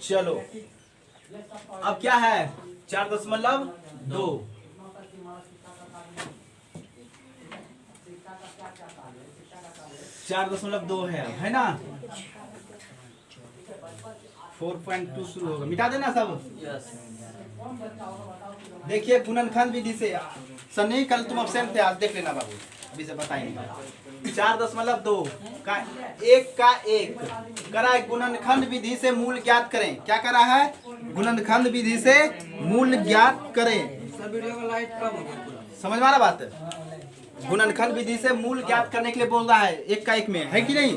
चलो अब क्या है 4.2 4.2 है ना। 4.2 शुरू होगा, मिटा देना सब। देखिए गुणनखंड विधि से सनी कल तुम अब्सेंट थे, आज देख लेना बाबू, अभी से बताएंगे। 4.2 का एक करा है गुणनखंड विधि से मूल ज्ञात करें। क्या करा है? गुणनखंड विधि से मूल ज्ञात करें। समझ में आ रहा बात? गुणनखंड विधि से मूल ज्ञात करने के लिए बोल रहा है, एक का एक में, है कि नहीं?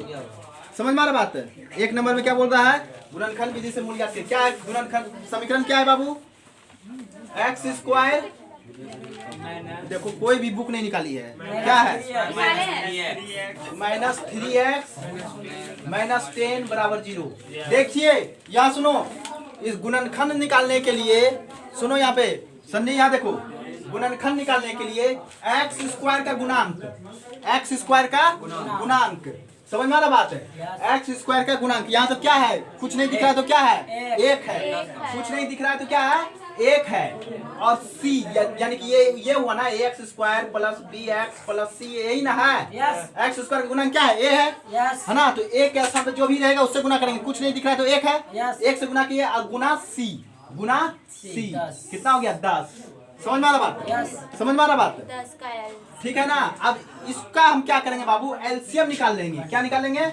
समझ में आ रहा बात? एक नंबर में क्या बोल रहा है? गुणनखंड विधि से मूल ज्ञात करें। क्या है गुणनखंड समीकरण? क्या है बाबू? एक्स स्क्वायर, देखो कोई भी बुक नहीं निकाली है, क्या है? -3x -10 बराबर 0। देखिए यहाँ सुनो, इस गुणनखंड निकालने के लिए सुनो, यहाँ पे सन्नी, यहाँ देखो, गुणनखंड निकालने के लिए एक्स स्क्वायर का गुणांक, एक्स स्क्वायर का गुणांक, समझ में आ रहा बात है? एक्स स्क्वायर का गुणांक, यहाँ तो क्या है? कुछ नहीं दिख रहा है तो क्या है? एक है। कुछ नहीं दिख रहा है तो क्या है? एक है। और c यानी कि ये हुआ ना X square plus B X plus C, यही ना है? एक्स स्क्वायर का गुणा क्या है? ए है ना? तो ए के स्थान पे जो भी रहेगा उससे गुना करेंगे। कुछ नहीं दिख रहा है तो एक है, एक से गुना किया और गुना सी कितना हो गया? 10। समझ में आ रहा बात? समझ में आ रहा बात? 10 का ठीक है ना। अब इसका हम क्या करेंगे बाबू? एलसीएम निकाल लेंगे। क्या निकाल लेंगे?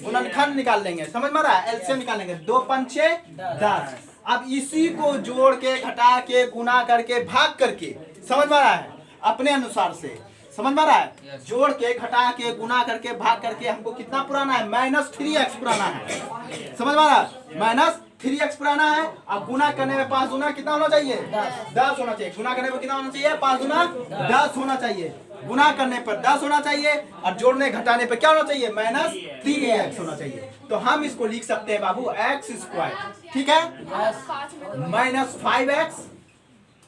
गुणनखंड निकाल लेंगे। समझ में आ रहा है? एलसीएम निकाल लेंगे। 2 5 6 10। अब इसी को जोड़ के घटा के गुना करके भाग करके, समझ में आ रहा है? अपने अनुसार से, समझ में आ रहा है? जोड़ के घटा के गुना करके भाग करके हमको कितना पुराना है? -3x पुराना है। समझ में आ रहा है? -3x पुराना है। अब गुना करने में 5 गुना कितना होना चाहिए? 10 होना चाहिए। गुना करने में कितना होना चाहिए? 5 गुना 10 होना चाहिए। गुना करने पर 10 होना चाहिए और जोड़ने घटाने पर क्या होना चाहिए? -3x होना चाहिए। तो हम इसको लिख सकते हैं बाबू एक्स स्क्वायर, ठीक है, -5x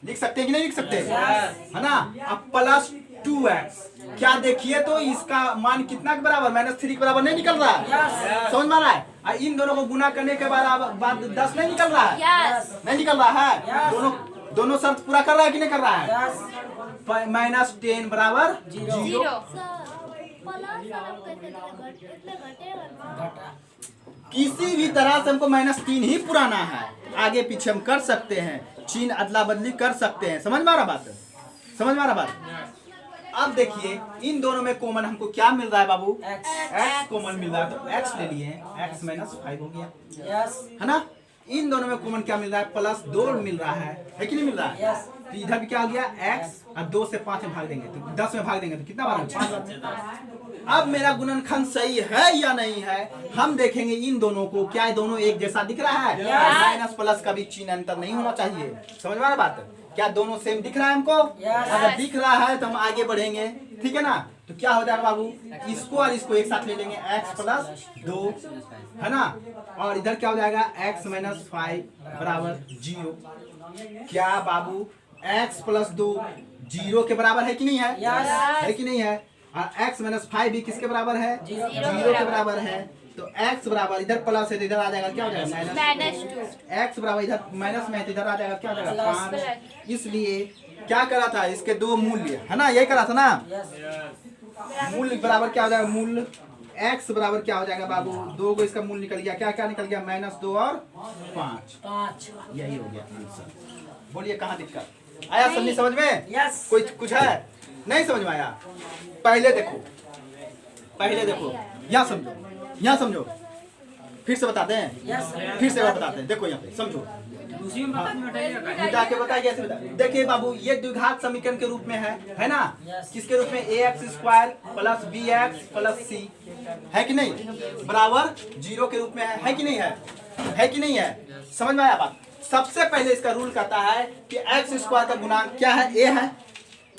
लिख सकते हैं कि नहीं लिख सकते? है ना। अब प्लस 2x, क्या देखिए तो इसका मान कितना के बराबर? -3 के बराबर नहीं निकल रहा है? समझ में आ रहा है? और इन दोनों को गुना करने के बाद 10 नहीं निकल रहा है? नहीं निकल रहा है? दोनों शर्त पूरा कर रहा है कि नहीं कर रहा है? -10 बराबर 0। किसी भी तरह से हमको -3 ही पुराना है, आगे पीछे हम कर सकते हैं, चिन्ह अदला बदली कर सकते हैं। समझ में आ रहा बात? समझ में आ रहा बात? अब देखिए इन दोनों में कॉमन हमको क्या मिल रहा है बाबू? x कॉमन मिल रहा है, तो x ले लिए, x -5 हो गया, है ना। इन दोनों में कॉमन क्या मिल रहा है? +2 मिल रहा है कि नहीं मिल रहा है? तो इधर भी क्या हो गया? x और 2 से 5 में भाग देंगे तो 10 में भाग देंगे तो कितना बार? 5। अब मेरा गुणनखंड सही है या नहीं है हम देखेंगे इन दोनों को। क्या है? दोनों एक जैसा दिख रहा है? माइनस प्लस का भी चिन्ह अंतर नहीं होना चाहिए। समझ में आ रहा बात? क्या दोनों सेम दिख रहा है हमको? अगर दिख रहा है तो हम आगे बढ़ेंगे, ठीक है ना। तो क्या हो जाएगा बाबू? इसको और इसको एक साथ ले लेंगे, x + 2, है ना। और इधर क्या हो जाएगा? x - 5 बराबर 0। क्या बाबू x + 2 0 के बराबर है कि नहीं है? है कि नहीं है? और x - 5 भी किसके बराबर है? 0 के बराबर है। तो x बराबर, इधर प्लस है तो इधर आ जाएगा क्या हो जाएगा? -2। x बराबर इधर माइनस में है तो इधर आ जाएगा क्या हो जाएगा? 5। इसलिए क्या करा था? इसके दो मूल्य, है ना, यही करा था ना। मूल्य बराबर क्या हो जाएगा? मूल्य x बराबर क्या हो जाएगा बाबू? 2 को इसका मूल्य निकल गया, क्या क्या निकल गया? -2 और 5। यही हो गया आंसर। बोलिए कहाँ दिक्कत आया? सन्नी समझ में? कोई कुछ है नहीं समझ में आया? पहले देखो, यहाँ समझो, यहाँ समझो, फिर से बताते हैं, फिर से बताते हैं। देखो यहाँ पे समझो, मिटा के बताइए कैसे बताइए। देखिए बाबू ये द्विघात समीकरण के रूप में है ना। किसके रूप में? ax² + bx + c, है कि नहीं, बराबर 0 के रूप में है कि नहीं है? है कि नहीं है? समझ में आया बात? सबसे पहले इसका रूल कहता है कि x² का गुणांक क्या है? a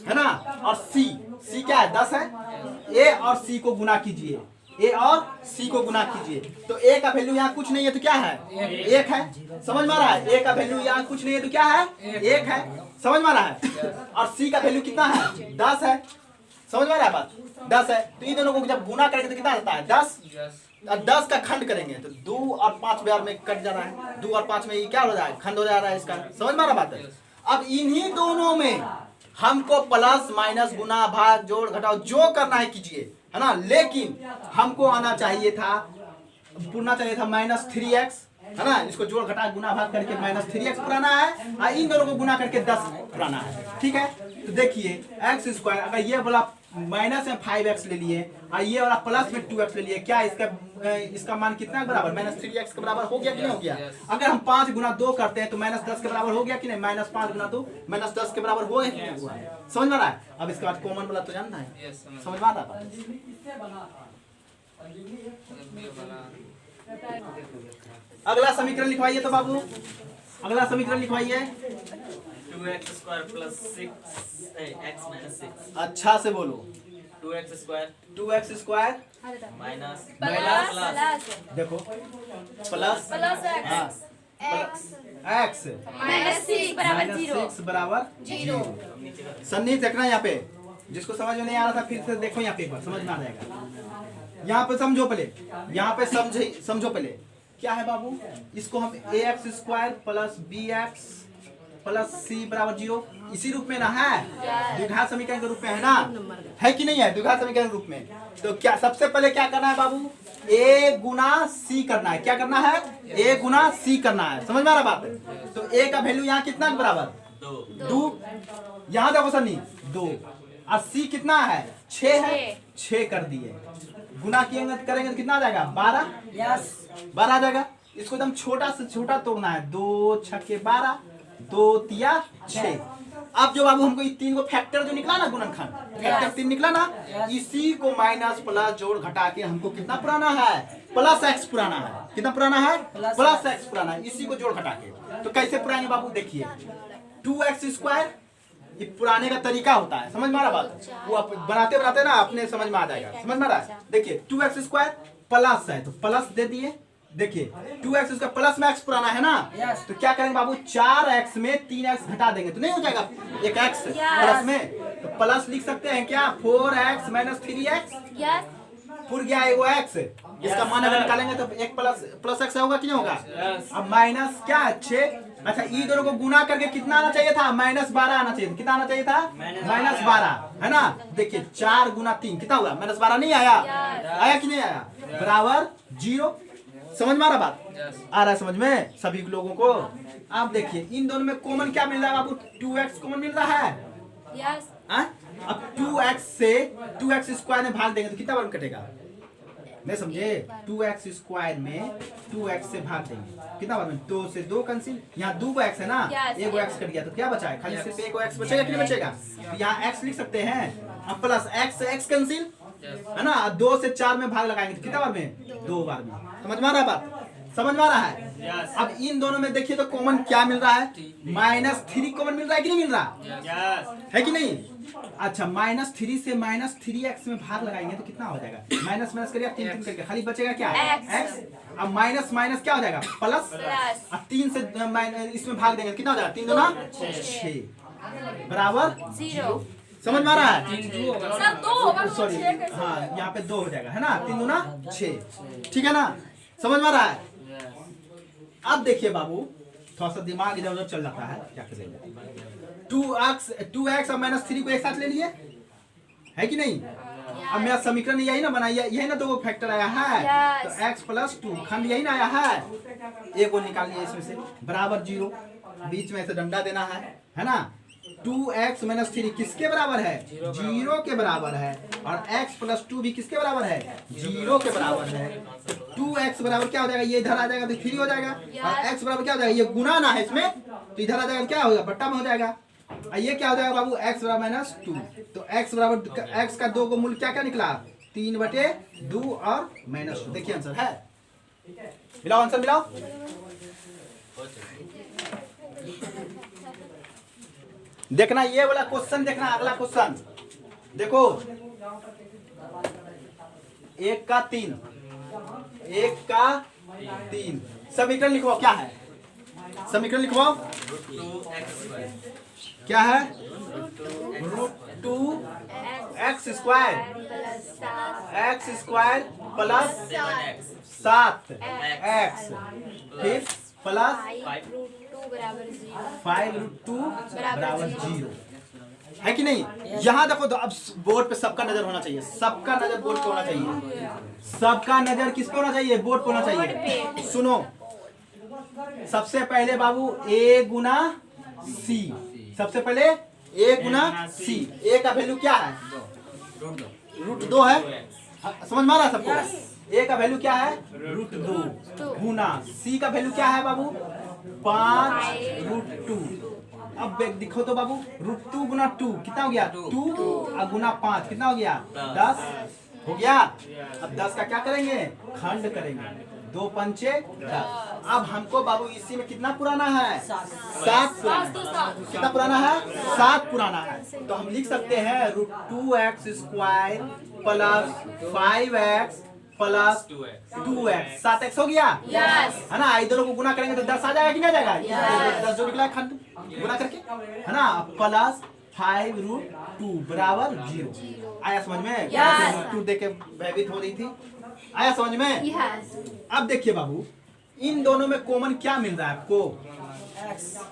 है ना। और c क्या है? 10 है। a और c को गुना कीजिए, a और c को गुना कीजिए, तो a का वैल्यू यहाँ कुछ नहीं है तो क्या है? 1 है। समझ में आ रहा है? a का वैल्यू यहाँ कुछ नहीं है तो क्या है? 1 है। समझ में आ रहा है? और c का वैल्यू कितना है? 10 है। समझ में आ रहा है बात? 10 है। तो इन दोनों को जब गुना करेंगे तो कितना आता है? 10। और 10 का खंड करेंगे तो 2 और 5 बार में कट जा रहा है, 2 और 5 में ये क्या हो रहा है, खंड हो जा रहा है इसका। समझ में आ रहा बात है। अब इन्हीं दोनों में हमको प्लस माइनस गुना भाग जोड़ घटाओ जो करना है कीजिए, है ना। लेकिन हमको आना चाहिए था, पुरना चाहिए था -3x, है ना। इसको जोड़ घटा गुना भाग करके -3x पुराना है और इन दोनों को गुना करके 10 पुराना है। ठीक है, तो देखिए एक्स स्क्वायर, अगर ये वाला माइनस में 5x ले लिए और ये वाला प्लस में 2x ले लिए, क्या इसका मान कितना बराबर, -3x के बराबर हो गया कि नहीं हो गया। अगर हम 5 गुना 2 करते हैं तो -10 के बराबर हो गया कि नहीं, -5 गुना 2 -10 के बराबर हो गया हुआ है। समझ में आ रहा है। अब इसके बाद कॉमन वाला तो जानना है, समझ में आ रहा है। अगला समीकरण लिखवाइए तो बाबू, अगला समीकरण लिखवाइए। 2x स्क्वायर प्लस 6 अच्छा से बोलो। 2x square 2x square minus देखो प्लस x -6 बराबर 0। सन्निहित देखना यहाँ पे, जिसको समझ में नहीं आ रहा था फिर से देखो यहाँ पे एक बार समझ में आ जाएगा। यहाँ पे समझो पहले, यहाँ पे समझो पहले क्या है बाबू। इसको हम ax square plus bx plus c बराबर 0 इसी रूप में ना है, द्विघात समीकरण के रूप में है ना, है कि नहीं है, द्विघात समीकरण के रूप में। तो क्या सबसे पहले क्या करना है बाबू, a गुना c करना है। क्या करना है, a गुना c करना है। समझ में आ रहा बात। तो a का वैल्यू यहाँ कितना बराबर 2, यहाँ देखो सन्नी 2 और c कितना है 6 है, 6 कर दिए। गुना करेंगे तो कितना आ जाएगा 12, 12 आ जाएगा। इसको एकदम छोटा से छोटा तोड़ना है, 2 छक्के 12, 2 तिया 6। अब जो बाबू हमको ये 3 को फैक्टर जो निकला ना, गुणनखंड फैक्टर 3 निकला ना, इसी को माइनस प्लस जोड़ घटा के हमको कितना पुराना है, प्लस x पुराना है। कितना पुराना है, प्लस x पुराना है। इसी को जोड़ घटा के तो कैसे पुराएंगे बाबू, देखिए 2x स्क्वायर ये पुराने का तरीका होता है। समझ में आ रहा बात, वो आप बनाते बनाते ना अपने समझ में आ जाएगा। समझ में आ रहा है। देखिए 2x स्क्वायर प्लस है तो प्लस दे दिए। देखिए 2x स्क्वायर प्लस में x पुराना है ना, तो क्या करेंगे बाबू 4x में 3x घटा देंगे तो नहीं हो जाएगा एक x प्लस में, तो प्लस लिख सकते हैं क्या 4x - 3x पुर गया एगो x। इसका मान अगर निकालेंगे तो एक प्लस x होगा कि नहीं होगा। अब माइनस क्या 6, अच्छा ये दोनों को गुना करके कितना आना चाहिए था, -12 आना चाहिए। कितना आना चाहिए था, -12 है ना। देखिए 4 गुना 3 कितना हुआ, -12 नहीं आया, आया कि नहीं आया, बराबर 0। समझ में आ रहा बात, आ रहा है समझ में सभी लोगों को। आप देखिए इन दोनों में कॉमन क्या मिल रहा है बाबू, 2x कॉमन मिल रहा है। अब 2x से 2x स्क्वायर में भाग देंगे तो कितना बार कटेगा, नहीं समझे। 2x स्क्वायर में 2x से भाग देंगे कितना बार में, 2 से 2 कैंसिल, यहाँ 2 को x है ना, एक x कट गया तो क्या बचा है, खाली सिर्फ एक x बचेगा कि नहीं बचेगा। तो यहाँ x लिख सकते हैं, अब प्लस x से x कैंसिल है ना, 2 से 4 में भाग लगाएंगे तो कितना बार में, 2 बार में। समझ में आ रहा है बात, समझ में आ रहा है। अब इन दोनों में देखिए तो कॉमन क्या मिल रहा है, -3 कॉमन मिल रहा है कि नहीं मिल रहा है कि नहीं। अच्छा -3 से -3x में भाग लगाएंगे तो कितना हो जाएगा, माइनस माइनस करिए 3 करके खाली बचेगा क्या x। अब माइनस माइनस क्या हो जाएगा प्लस, अब 3 से इसमें भाग देंगे तो कितना हो जाएगा, 3 दूना 6 बराबर 0। समझ में आ रहा है, सॉरी हाँ यहाँ पे 2 हो जाएगा है ना, 3 दूना 6, ठीक है ना। समझ में आ रहा है। अब देखिए बाबू थोड़ा सा दिमाग इधर उधर चल जाता है, क्या करेंगे 2x और -3 को एक साथ ले लिए है कि नहीं। अब मेरा समीकरण यही ना बनाइए, यही ना 2 फैक्टर आया है, तो x + 2 खंड यही ना आया है, एक को निकालिए इसमें से बराबर 0, बीच में से डंडा देना है ना। 2x - 3 किसके बराबर है, 0 के बराबर है, और x + 2 भी किसके बराबर है, 0 के बराबर है। तो 2x बराबर क्या हो जाएगा, ये इधर आ जाएगा तो 3 हो जाएगा, और x बराबर क्या हो जाएगा, ये गुना ना है इसमें तो इधर आ जाएगा क्या होगा, बट्टा में हो जाएगा। और ये क्या हो जाएगा बाबू, x बराबर -2, तो x बराबर x का 2 को मूल्य क्या क्या निकला, 3/2 और -2। देखिए आंसर है, मिलाओ आंसर मिलाओ। देखना ये वाला क्वेश्चन, देखना अगला क्वेश्चन देखो, 1 का 3, 1 का 3 समीकरण लिखवाओ, क्या है समीकरण लिखवाओ, क्या है, √2 x square plus 7x 7 x फिर प्लस 5√2 बराबर 0 है कि नहीं। यहाँ देखो तो अब बोर्ड पे सबका नजर होना चाहिए, सबका नजर बोर्ड पे होना चाहिए, सबका नजर किस पे होना चाहिए, बोर्ड पे होना चाहिए। सुनो सबसे पहले बाबू a गुना c, सबसे पहले a गुना c, a का वैल्यू क्या है, √2 है, समझ में आ रहा है सबको। a का वैल्यू क्या है √2 गुना c का वैल्यू क्या है बाबू 5√2। अब देखो तो बाबू √2 गुना 2 कितना हो गया 2 और गुना 5 कितना हो गया 10 हो गया। अब 10 का क्या करेंगे खंड करेंगे, 2 पंचे 10। अब हमको बाबू इसी में कितना पुराना है 7 पुराना, कितना पुराना है 7 पुराना है। तो हम लिख सकते हैं √2x² plus 5x plus 2x 7x हो गया है ना। इधरों को गुना करेंगे तो 10 आ जाएगा कि नहीं आ जाएगा, 10 जो निकला खंड गुना करके है ना, प्लस 5√2 बराबर 0। आया समझ में, 2 देके भयभीत हो रही थी, आया समझ में। अब देखिए बाबू इन दोनों में कॉमन क्या मिल रहा है आपको,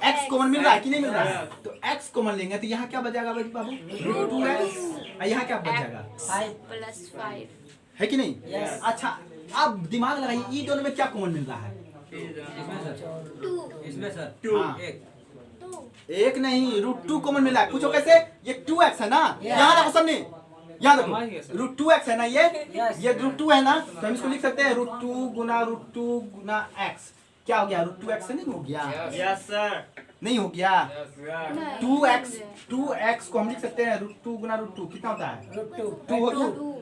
x कॉमन मिल रहा है कि नहीं मिल रहा है। तो x कॉमन लेंगे तो यहाँ क्या बचेगा बाबू √2x, यहाँ क्या बच जाएगा 5 है कि नहीं। अच्छा अब दिमाग लगाइए इन दोनों में क्या कॉमन मिल रहा है, इसमें सर हाँ। एक नहीं √2 कॉमन मिला है, पूछो कैसे, ये 2x है ना, यहाँ देखो सबने, यहाँ देखो √2x है ना, ये √2 है ना, तो हम इसको लिख सकते हैं √2 गुना x, क्या हो गया √2x से नहीं हो गया, यस सर नहीं हो गया 2x को हम लिख सकते हैं √2 गुना √2 कितना होता है 2 हो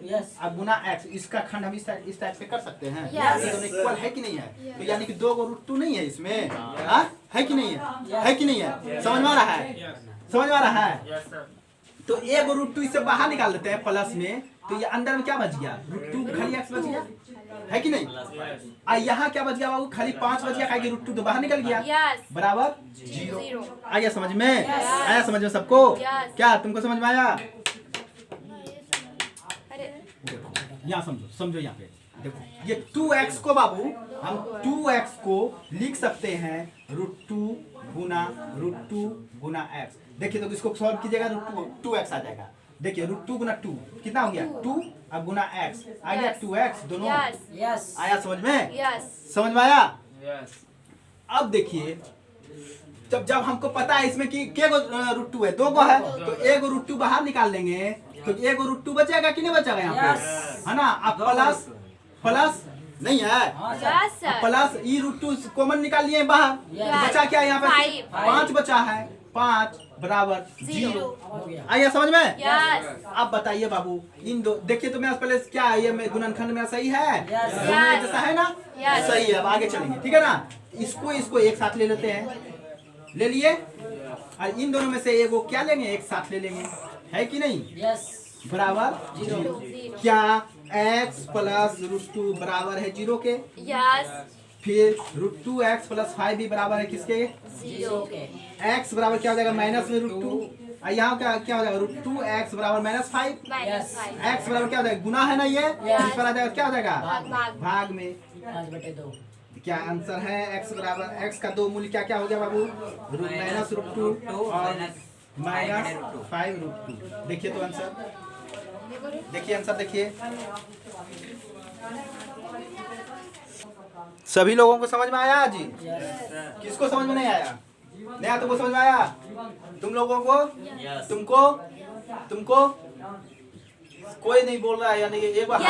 गया, अब गुना x, इसका खंड हम इस टाइप से कर सकते हैं, ये दोनों इक्वल है कि नहीं है। तो यानी कि 2 को √2 नहीं है इसमें, हाँ है कि नहीं है कि नहीं है, समझ में आ रहा है, समझ में आ रहा है। यस सर तो एक √2 इससे बाहर निकाल देते हैं प्लस में, तो ये अंदर में क्या बच गया √2 खाली x बच गया है कि नहीं। यहाँ क्या बच गया बाबू खाली 5 बच गया, खाली √2 तो बाहर निकल गया बराबर 0। आ गया समझ में, आया समझ में सबको, क्या तुमको समझ में आया। यहाँ समझो यहाँ पे देखो, ये 2x को बाबू हम 2x को लिख सकते हैं √2 गुना x। देखिए तो इसको सॉल्व कीजिएगा √2x आ जाएगा। देखिए √2 गुना 2 कितना हो गया 2 और गुना x आ गया 2x, दोनों आया समझ में, समझ में आया। अब देखिए जब हमको पता है इसमें कि के गो √2 है, 2 गो है, तो एक √2 बाहर निकाल लेंगे तो एक √2 बचेगा कि नहीं बचेगा यहाँ पे, है ना। अब प्लस नहीं है, प्लस ई √2 कॉमन निकाल लिए बाहर, तो बचा क्या यहाँ पे 5 बचा है, 5 बराबर 0। आइए समझ में। अब बताइए बाबू इन दो, देखिए तो मेरा पहले क्या है, ये गुणनखंड मेरा सही है, जैसा है ना, सही है। अब आगे चलेंगे ठीक है ना, इसको एक साथ ले लेते हैं, ले लिए, और इन दोनों में से एगो क्या लेंगे एक साथ ले लेंगे, है कि नहीं, बराबर 0। क्या x प्लस √2 बराबर है 0 के, फिर √2x प्लस 5 भी बराबर है किसके, x बराबर क्या हो जाएगा माइनस में √2, यहाँ क्या हो जाएगा √2x बराबर -5, x बराबर क्या हो जाएगा गुना है ना, ये इस पर आ जाएगा क्या हो जाएगा भाग में 5/2। क्या आंसर है x बराबर, x का 2 मूल्य क्या क्या हो गया बाबू -√2 और -5√2। देखिए तो आंसर, देखिए आंसर देखिए, सभी लोगों को समझ में आया जी, किसको समझ में नहीं आया, नया तुमको समझ में आया, तुम लोगों को, तुमको कोई नहीं बोल रहा है, यानी एक बार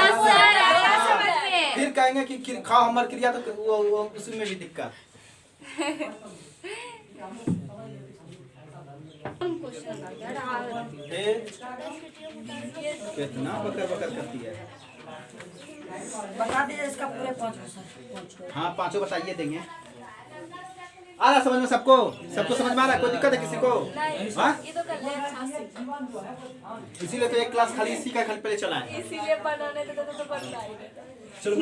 फिर कहेंगे कि खाओ हमार क्रिया, तो वो उसमें भी दिक्कत। कितना बकर करती है, बता दीजिए इसका पूरे 5। हाँ 5 बताइए देंगे। आ रहा समझ में सबको, समझ में आ रहा, कोई दिक्कत है किसी को, हाँ इसीलिए तो एक क्लास खाली इसी का खाली पहले चला है, इसीलिए बनाने तो बनता है। चलो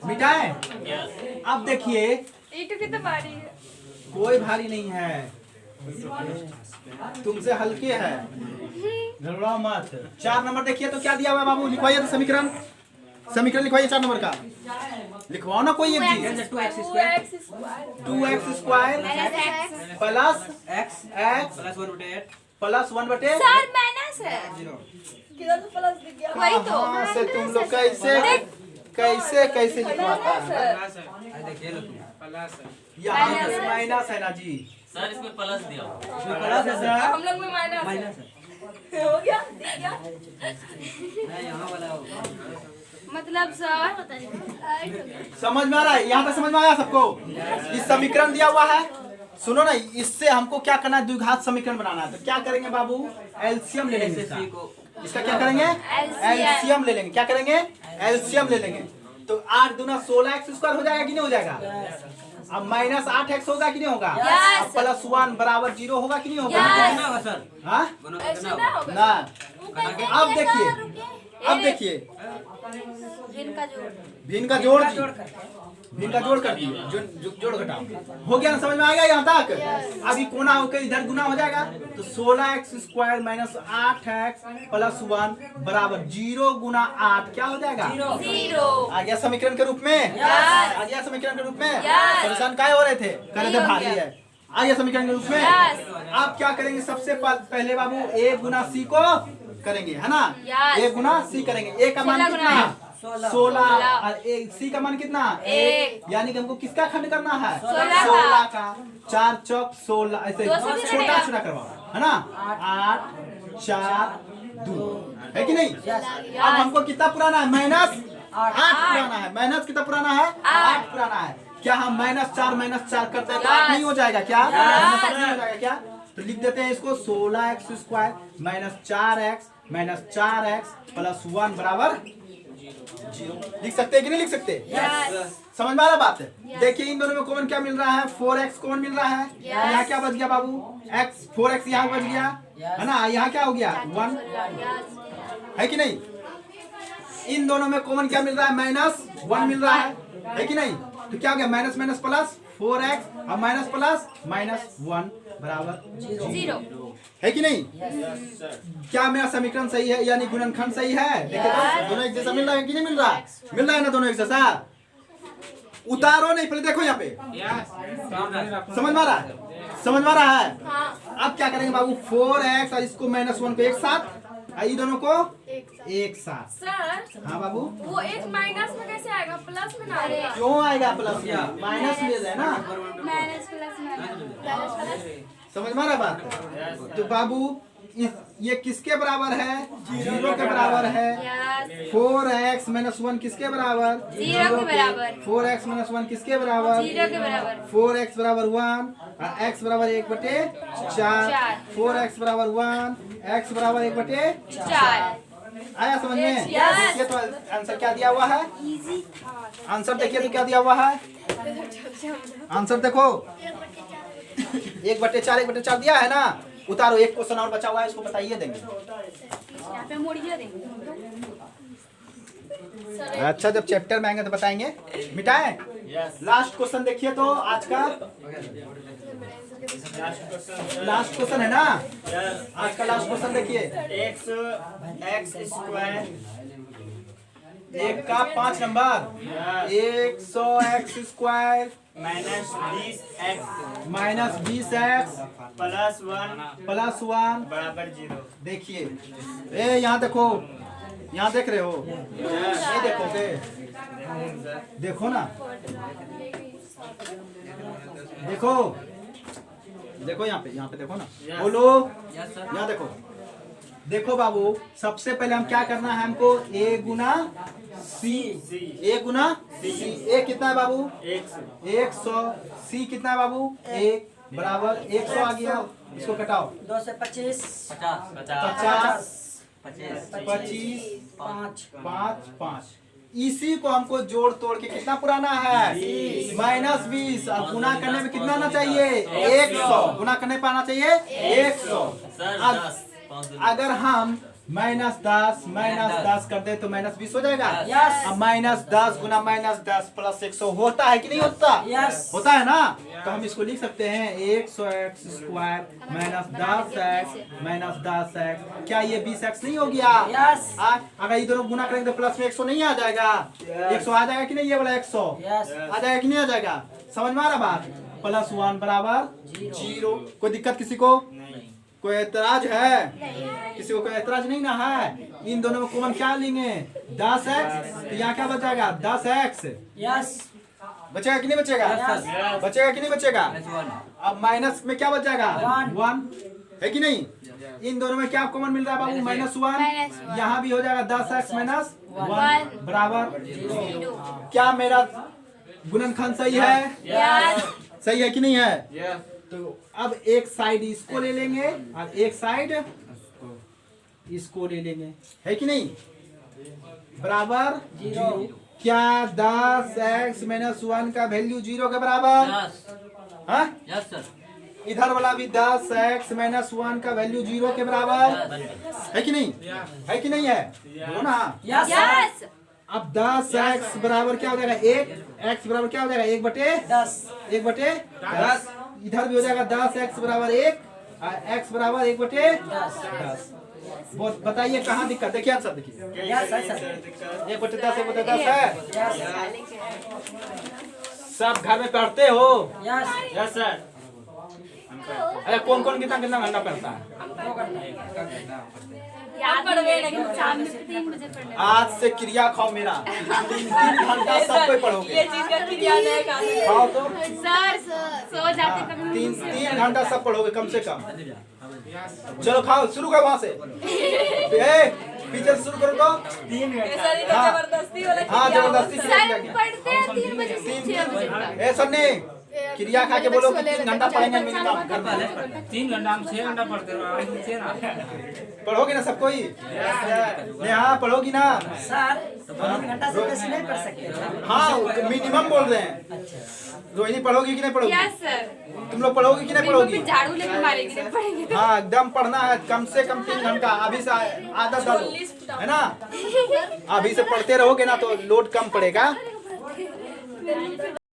मिटाए। अब देखिए ईटू की तो भारी है, कोई भारी नहीं है, तुमसे हल्के है, घबराओ मत। 4 नंबर देखिए तो क्या दिया हुआ है बाबू, लिखवाइए तो समीकरण लिखवाइए 4 नंबर का, लिखवाओ ना कोई एक चीज। 2x square 2x square plus x x plus 1/8 plus 1/8। Sir minus है, 0 किधर तो प्लस दिख गया, वही तो कहाँ से तुम लोग कैसे लिखवाता है? देखिए लो तुम यहाँ पे माइनस है ना जी। सर इसमें प्लस दिया हुआ है। इसमें प्लस है सर, हम लोग में माइनस माइनस है हो गया, दिख गया। नहीं यहाँ वाला होगा। मतलब सर समझ में आ रहा है? यहाँ तक समझ में आया सबको? इस समीकरण दिया हुआ है, सुनो ना, इससे हमको क्या करना है, द्विघात समीकरण बनाना है। तो क्या करेंगे बाबू, एलसीएम ले लेंगे इसका क्या करेंगे, एलसीएम ले लेंगे। क्या करेंगे, एलसीएम ले लेंगे। तो 8 दूना 16x स्क्वायर हो जाएगा कि नहीं हो जाएगा? अब माइनस 8x होगा कि नहीं होगा? Yes. अब प्लस 1 बराबर 0 होगा कि नहीं होगा? Yes. कितना होगा सर? हाँ दोनों ऐसे कितना ना होगा? होगा। ना, अब देखिए इनका जोड़ भिन्न का जोड़ भिन्न का जोड़ कर दिए, जोड़ घटाओ हो गया ना, समझ में आ गया यहाँ तक? अभी कोना होकर इधर गुना हो जाएगा, तो 16x square minus 8x plus 1 बराबर 0 गुना 8 क्या हो जाएगा? 0 आ गया समीकरण के रूप में, आ गया समीकरण के रूप में। परेशान काय हो रहे थे, कर रहे थे भारी है, आ गया समीकरण के रूप में। आप क्या करेंगे, सबसे पहले बाबू a गुना c को करेंगे, है ना? a गुना c करेंगे। a का मान कितना? 16 और सी का मान कितना? 1। यानी कि हमको किसका खंड करना है? 16 का। 4 चौक 16, ऐसे छोटा छोटा करवाओ, है ना? 8 4 2 है कि नहीं? अब हमको कितना पुराना है, माइनस 8 पुराना है। माइनस कितना पुराना है? 8 पुराना है। क्या हम -4 करते हैं तो 8 नहीं हो जाएगा क्या? -8 नहीं हो जाएगा क्या? तो लिख देते हैं इसको, 16x square minus 4x plus 1 बराबर 0। लिख सकते हैं कि नहीं लिख सकते? समझ में आ रहा बात है? देखिए इन दोनों में कॉमन क्या मिल रहा है, 4x कॉमन मिल रहा है। यहाँ क्या बच गया बाबू, x 4x यहाँ बच गया, है ना? यहाँ क्या हो गया, 1 है कि नहीं? इन दोनों में कॉमन क्या मिल रहा है, -1 मिल रहा है कि नहीं? तो क्या हो गया, माइनस माइनस प्लस 4x और माइनस प्लस -1 बराबर 0 है कि नहीं? क्या मेरा समीकरण सही है, यानी गुणनखंड सही है? देखिए तो दोनों एक जैसा मिल रहा है कि नहीं मिल रहा? मिल रहा है ना दोनों एक जैसा? उतारो नहीं, पहले देखो यहाँ पे, समझ में आ रहा है? समझ में आ रहा है? अब क्या करेंगे बाबू, 4x और इसको -1 को एक साथ, ये दोनों को एक साथ। सर हाँ बाबू, वो एक माइनस में कैसे आएगा, प्लस में ना आएगा? क्यों आएगा प्लस में? माइनस में है ना, माइनस प्लस माइनस समझ में आ रहा बात? तो बाबू ये किसके बराबर है, 0 के बराबर है। 4x -1 किसके बराबर, 0 के बराबर। 4x -1 किसके बराबर, 0 के बराबर। 4x बराबर 1 और x बराबर 1/4। 4x बराबर 1, x बराबर 1/4। आया समझ में? देखिए तो आंसर क्या दिया हुआ है, आंसर देखिए तो क्या दिया हुआ है, आंसर देखो 1/4 1/4 दिया है ना। उतारो, एक क्वेश्चन और बचा हुआ है, इसको बताइए देंगे। यहाँ पे मोड़िए देंगे। अच्छा जब चैप्टर में आएंगे तो बताएंगे। मिटाए लास्ट क्वेश्चन देखिए तो आज का लास्ट क्वेश्चन है ना, आज का लास्ट क्वेश्चन देखिए। x स्क्वायर 1 का 5 number, 100x square -20x plus 1 बराबर 0। देखिए ए यहाँ देखो, यहाँ देख रहे हो, ये देखोगे, देखो ना, देखो देखो यहाँ पे देखो ना, बोलो यहाँ देखो, देखो बाबू सबसे पहले हम क्या करना है, हमको a Guna c, a Guna c, a कितना है बाबू 100, c कितना है बाबू 1 बराबर 100 आ गया, इसको घटाओ 2 से 25 50 25 5 5। इसी को हमको जोड़ तोड़ के कितना पुराना है, -20 और गुना करने में कितना आना चाहिए 100, गुना करने पर आना चाहिए 100। सर अब 10 अगर हम -10 कर दे तो -20 हो जाएगा। Yes. अब -10 गुना -10 प्लस 100 होता है कि नहीं होता? Yes. होता है ना? तो हम इसको लिख सकते हैं 100x स्क्वायर -10x -10x। क्या ये 20x नहीं हो गया? Yes. अगर ये दोनों गुना करेंगे तो प्लस में 100 नहीं आ जाएगा? 100 आ जाएगा कि नहीं? ये वाला 100 Yes. आ जाएगा कि नहीं आ जाएगा? समझ में आ रहा बात? +1 बराबर 0। कोई दिक्कत किसी को? कोई एतराज है? किसी को कोई एतराज नहीं ना है? इन दोनों में कॉमन क्या लेंगे? 10x। तो यहाँ क्या बचेगा? 10x Yes. बचेगा कि नहीं बचेगा? Yes. बचेगा कि नहीं बचेगा? -1 अब माइनस में क्या बच जाएगा? 1 है कि नहीं? इन दोनों में क्या कॉमन मिल रहा है बाबू? -1। -1। यहाँ भी हो जाएगा 10x - 1 बराबर 0। क्या मेरा गुणनखंड सही है? Yes. सही है कि नहीं है? तो अब एक साइड इसको ले लेंगे और एक साइड इसको ले लेंगे, है कि नहीं? बराबर 0। क्या 10x - 1 का वैल्यू 0 के बराबर? हाँ? Yes sir. इधर वाला भी 10x - 1 का वैल्यू 0 के बराबर है कि नहीं? है कि नहीं है? बोलो ना। Yes. Yes. अब 10x बराबर क्या हो जाएगा? 1। x बराबर क्या हो जाएगा? 1/10। 1/10। इधर भी हो जाएगा 10x बराबर 1 और x बराबर 1/10। बताइए कहाँ दिक्कत? देखिए आंसर देखिए। Yes, sir. 1/10 1/10 है। Yes. सब घर में पढ़ते हो? Yes. Yes, sir. अरे कौन कौन कितना कितना घंटा पढ़ता है? याद पढ़वे लेकिन शाम में 3 बजे पढ़ने। आज से क्रिया खाओ मेरा। 3 घंटा सब कोई पढ़ोगे। चीज का क्रिया नहीं खाते। खाओ तो सर सो जाते कभी। 3 घंटा सब पढ़ोगे कम से कम। चलो खाओ, शुरू करो वहां से। पीछे से शुरू करो तो 3 घंटा। हाँ। जबरदस्ती वाला हाँ जबरदस्ती से सर लेके पढ़ते हैं 3 बजे से 6 बजे तक। ए सुनने क्रिया खा के बोलो कि 3 घंटा पढ़ेंगे मिनिमम। 3 घंटा हम 6 घंटा पढ़ते रहो। पढ़ोगी ना सब कोई? हाँ पढ़ोगी ना? सर, 3 घंटा से बेसी नहीं पढ़ सकते। हाँ मिनिमम बोल रहे हैं। रोहिणी पढ़ोगी कि नहीं पढ़ोगी? Yes sir. तुम लोग पढ़ोगी कि नहीं पढ़ोगी? फिर झाड़ू लेके मारेंगे नहीं पढ़ेंगे तो। हाँ एकदम पढ़ना है कम से कम 3 घंटा। अभी से आदत डालो, है ना? अभी से पढ़ते रहोगे ना तो लोड कम पड़ेगा।